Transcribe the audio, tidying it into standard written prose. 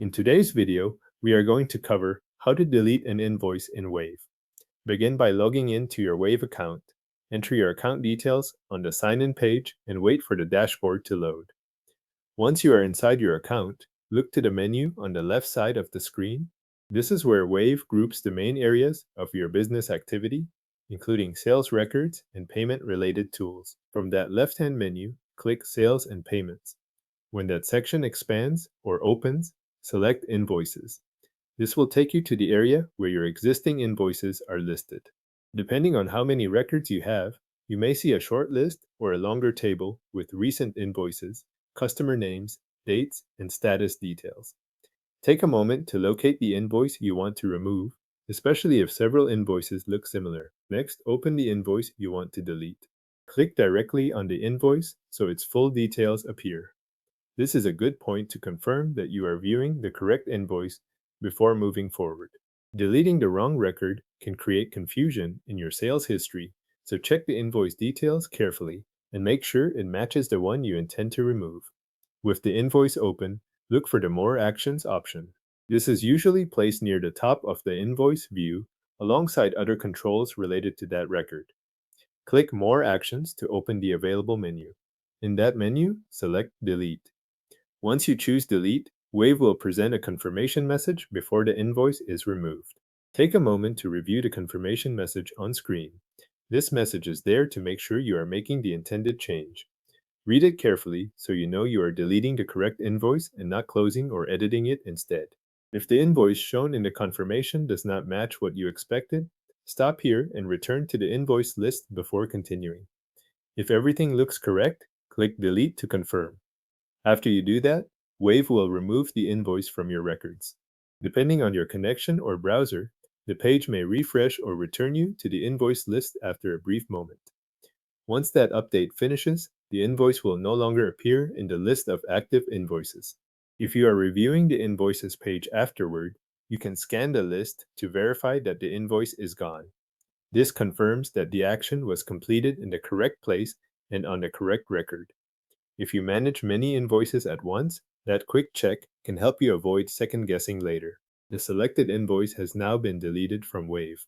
In today's video, we are going to cover how to delete an invoice in Wave. Begin by logging in to your Wave account. Enter your account details on the sign-in page and wait for the dashboard to load. Once you are inside your account, look to the menu on the left side of the screen. This is where Wave groups the main areas of your business activity, including sales records and payment-related tools. From that left-hand menu, click Sales and Payments. When that section expands or opens, select Invoices. This will take you to the area where your existing invoices are listed. Depending on how many records you have, you may see a short list or a longer table with recent invoices, customer names, dates, and status details. Take a moment to locate the invoice you want to remove, especially if several invoices look similar. Next, open the invoice you want to delete. Click directly on the invoice so its full details appear. This is a good point to confirm that you are viewing the correct invoice before moving forward. Deleting the wrong record can create confusion in your sales history, so check the invoice details carefully and make sure it matches the one you intend to remove. With the invoice open, look for the More Actions option. This is usually placed near the top of the invoice view alongside other controls related to that record. Click More Actions to open the available menu. In that menu, select Delete. Once you choose Delete, Wave will present a confirmation message before the invoice is removed. Take a moment to review the confirmation message on screen. This message is there to make sure you are making the intended change. Read it carefully so you know you are deleting the correct invoice and not closing or editing it instead. If the invoice shown in the confirmation does not match what you expected, stop here and return to the invoice list before continuing. If everything looks correct, click Delete to confirm. After you do that, Wave will remove the invoice from your records. Depending on your connection or browser, the page may refresh or return you to the invoice list after a brief moment. Once that update finishes, the invoice will no longer appear in the list of active invoices. If you are reviewing the invoices page afterward, you can scan the list to verify that the invoice is gone. This confirms that the action was completed in the correct place and on the correct record. If you manage many invoices at once, that quick check can help you avoid second-guessing later. The selected invoice has now been deleted from Wave.